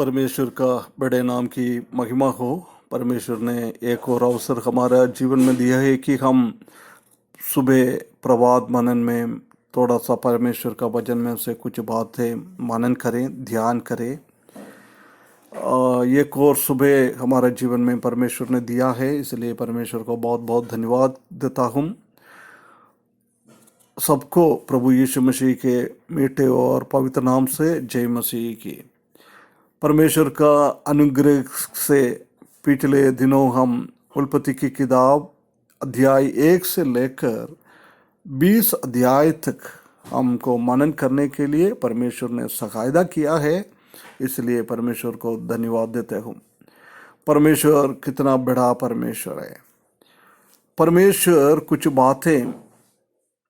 परमेश्वर का बड़े नाम की महिमा हो। परमेश्वर ने एक और अवसर हमारा जीवन में दिया है कि हम सुबह प्रभात मनन में थोड़ा सा परमेश्वर का वचन में से कुछ बातें मनन करें, ध्यान करें। एक और सुबह हमारे जीवन में परमेश्वर ने दिया है, इसलिए परमेश्वर को बहुत बहुत धन्यवाद देता हूँ। सबको प्रभु यीशु मसीह के मीठे और पवित्र नाम से जय मसीह की। परमेश्वर का अनुग्रह से पिछले दिनों हम उत्पत्ति की किताब अध्याय 1 से लेकर 20 अध्याय तक हमको मनन करने के लिए परमेश्वर ने सहायता किया है, इसलिए परमेश्वर को धन्यवाद देते हूँ। परमेश्वर कितना बड़ा परमेश्वर है। परमेश्वर कुछ बातें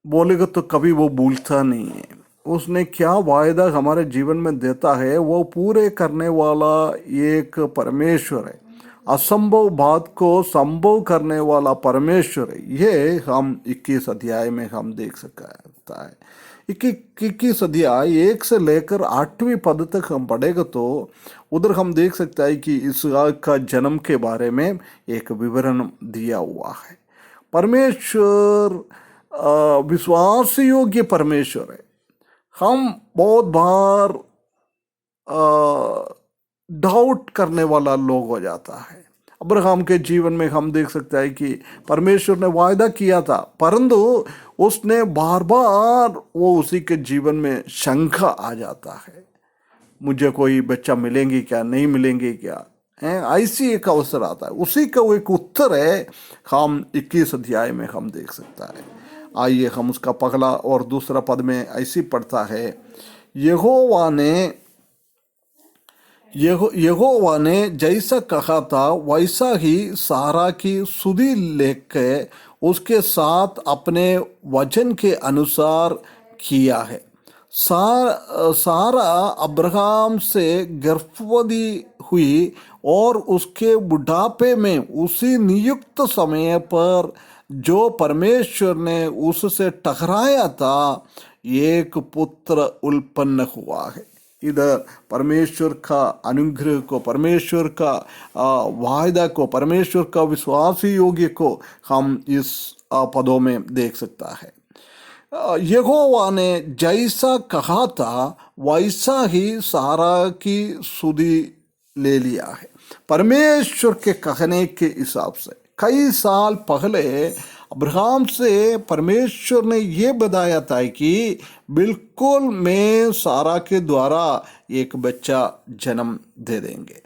बोलेगा तो कभी वो भूलता नहीं है। उसने क्या वायदा हमारे जीवन में देता है वो पूरे करने वाला एक परमेश्वर है। असंभव बात को संभव करने वाला परमेश्वर है। ये हम 21 अध्याय में हम देख सकता है। 21 अध्याय 1 से लेकर 8वीं पद तक हम पढ़ेगा तो उधर हम देख सकता है कि इसहाक का जन्म के बारे में एक विवरण दिया हुआ है। परमेश्वर विश्वास योग्य परमेश्वर है। हम बहुत बार डाउट करने वाला लोग हो जाता है। अब्राहम के जीवन में हम देख सकते हैं कि परमेश्वर ने वायदा किया था, परंतु उसने बार बार वो उसी के जीवन में शंका आ जाता है। मुझे कोई बच्चा मिलेंगे क्या, नहीं मिलेंगे क्या, है ऐसी एक अवसर आता है। उसी का वो एक उत्तर है हम 21 अध्याय में हम देख सकता है। आइए हम उसका पहला और दूसरा पद में ऐसी पढ़ता है, यहोवा ने जैसा कहा था वैसा ही सारा की सुधि लेके उसके साथ अपने वचन के अनुसार किया है। सारा अब्राहम से गर्भवती हुई और उसके बुढ़ापे में उसी नियुक्त समय पर जो परमेश्वर ने उससे टकराया था एक पुत्र उत्पन्न हुआ है। इधर परमेश्वर का अनुग्रह को, परमेश्वर का वायदा को, परमेश्वर का विश्वास योग्य को हम इस पदों में देख सकता है। यहोवा ने जैसा कहा था वैसा ही सारा की सुधि ले लिया है। परमेश्वर के कहने के हिसाब से कई साल पहले अब्राहम से परमेश्वर ने ये बताया था कि बिल्कुल मैं सारा के द्वारा एक बच्चा जन्म दे देंगे।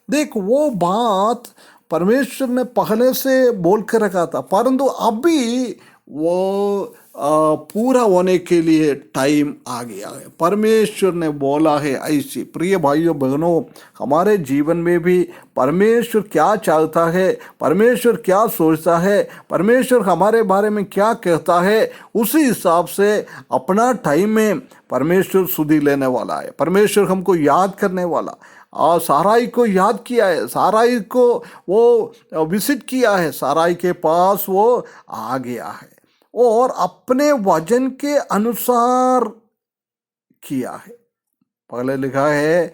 देख, वो बात परमेश्वर ने पहले से बोल कर रखा था, परंतु अभी वो पूरा होने के लिए टाइम आ गया है। परमेश्वर ने बोला है ऐसी। प्रिय भाइयों बहनों, हमारे जीवन में भी परमेश्वर क्या चाहता है, परमेश्वर क्या सोचता है, परमेश्वर हमारे बारे में क्या कहता है, उसी हिसाब से अपना टाइम में परमेश्वर सुधि लेने वाला है। परमेश्वर हमको याद करने वाला और साराई को याद किया है, साराई को वो विजिट किया है, साराई के पास वो आ गया है और अपने वचन के अनुसार किया है। पहले लिखा है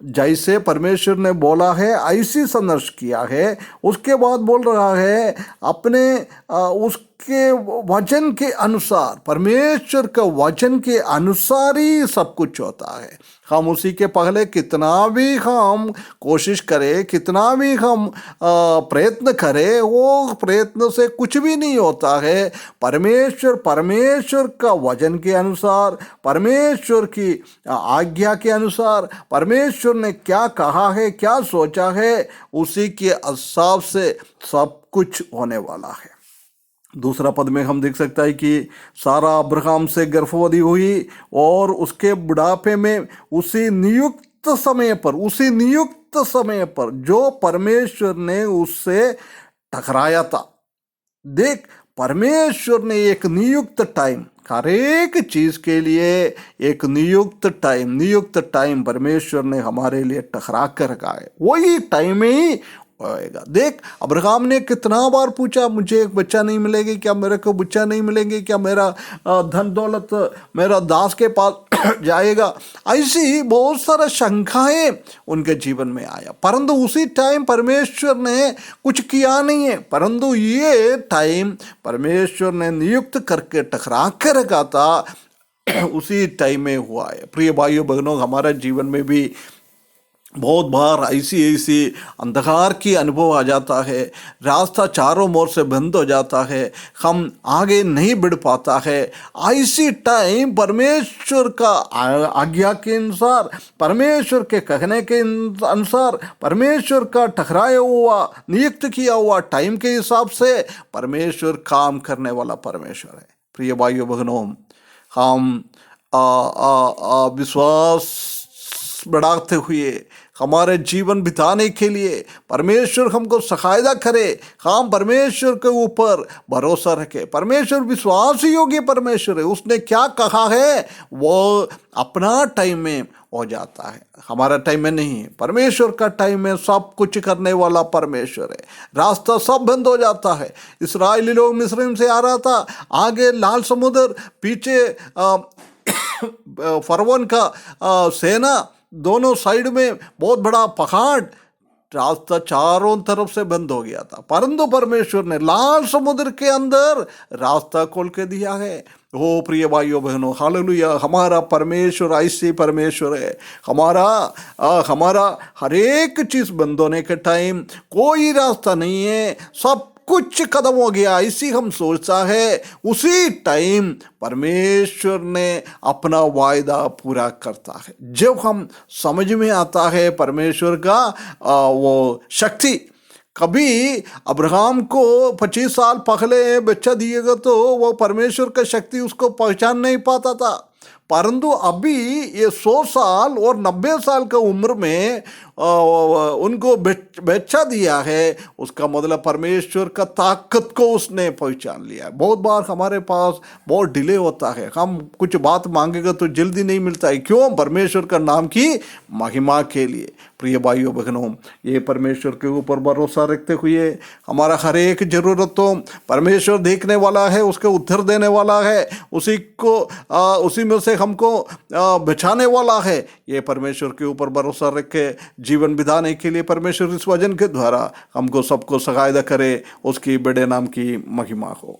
जैसे परमेश्वर ने बोला है ऐसी संघर्ष किया है। उसके बाद बोल रहा है अपने उसके वचन के अनुसार, परमेश्वर का वचन के अनुसार ही सब कुछ होता है। हम उसी के पहले कितना भी हम कोशिश करें, कितना भी हम प्रयत्न करें, वो प्रयत्न से कुछ भी नहीं होता है। परमेश्वर का वचन के अनुसार, परमेश्वर की आज्ञा के अनुसार, परमेश्वर ने क्या कहा है, क्या सोचा है, उसी के हिसाब से सब कुछ होने वाला है। दूसरा पद में हम देख सकता है कि सारा अब्राहम से गर्भवती हुई और उसके बुढ़ापे में उसी नियुक्त समय पर जो परमेश्वर ने उससे टकराया था। देख, परमेश्वर ने एक नियुक्त टाइम, हर एक चीज के लिए एक नियुक्त टाइम परमेश्वर ने हमारे लिए टकरा कर रखा है। वही टाइम में ही होएगा। देख, अब्राहम ने कितना बार पूछा, मुझे एक बच्चा नहीं मिलेगी क्या, मेरे को बच्चा नहीं मिलेंगे क्या, मेरा धन दौलत मेरा दास के पास जाएगा। ऐसी बहुत सारा शंकाएं उनके जीवन में आया, परंतु उसी टाइम परमेश्वर ने कुछ किया नहीं है। परंतु ये टाइम परमेश्वर ने नियुक्त करके टकरा के रखा था, उसी टाइम में हुआ है। प्रिय भाइयों बहनों, हमारे जीवन में भी बहुत बार ऐसी अंधकार की अनुभव आ जाता है, रास्ता चारों ओर से बंद हो जाता है, हम आगे नहीं बढ़ पाता है। ऐसी टाइम परमेश्वर का आज्ञा के अनुसार, परमेश्वर के कहने के अनुसार, परमेश्वर का ठहराया हुआ नियुक्त किया हुआ टाइम के हिसाब से परमेश्वर काम करने वाला परमेश्वर है। प्रिय भाइयों बहनों, हम विश्वास बढ़ाते हुए हमारे जीवन बिताने के लिए परमेश्वर हमको सहायता करे, हम परमेश्वर के ऊपर भरोसा रखें। परमेश्वर विश्वास योग्य परमेश्वर है, उसने क्या कहा है वो अपना टाइम में हो जाता है, हमारा टाइम में नहीं है। परमेश्वर का टाइम में सब कुछ करने वाला परमेश्वर है। रास्ता सब बंद हो जाता है। इस्राएली लोग मिस्र से आ रहा था, आगे लाल समुद्र, पीछे फरवोन का सेना, दोनों साइड में बहुत बड़ा पहाड़, रास्ता चारों तरफ से बंद हो गया था, परंतु परमेश्वर ने लाल समुद्र के अंदर रास्ता खोल के दिया है। ओ प्रिय भाइयों बहनों, हालेलुया, हमारा परमेश्वर ऐसे परमेश्वर है। हमारा हर एक चीज बंद होने के टाइम कोई रास्ता नहीं है, सब कुछ खत्म हो गया, इसी हम सोचता है, उसी टाइम परमेश्वर ने अपना वायदा पूरा करता है। जब हम समझ में आता है परमेश्वर का वो शक्ति। कभी अब्राहम को 25 साल पहले बच्चा दिएगा तो वो परमेश्वर का शक्ति उसको पहचान नहीं पाता था, परंतु अभी ये 100 साल और 90 साल का उम्र में उनको बच्चा दिया है, उसका मतलब परमेश्वर का ताकत को उसने पहचान लिया है। बहुत बार हमारे पास बहुत डिले होता है, हम कुछ बात मांगेगा तो जल्दी नहीं मिलता है, क्यों? परमेश्वर का नाम की महिमा के लिए। प्रिय भाइयों बहनों, ये परमेश्वर के ऊपर भरोसा रखते हुए हमारा हर एक जरूरत तो परमेश्वर देखने वाला है, उसके उत्तर देने वाला है, उसी में से हमको बचाने वाला है। ये परमेश्वर के ऊपर भरोसा रख के जीवन बिताने के लिए परमेश्वर इस वचन के द्वारा हमको सबको सहायता करे, उसकी बड़े नाम की महिमा हो।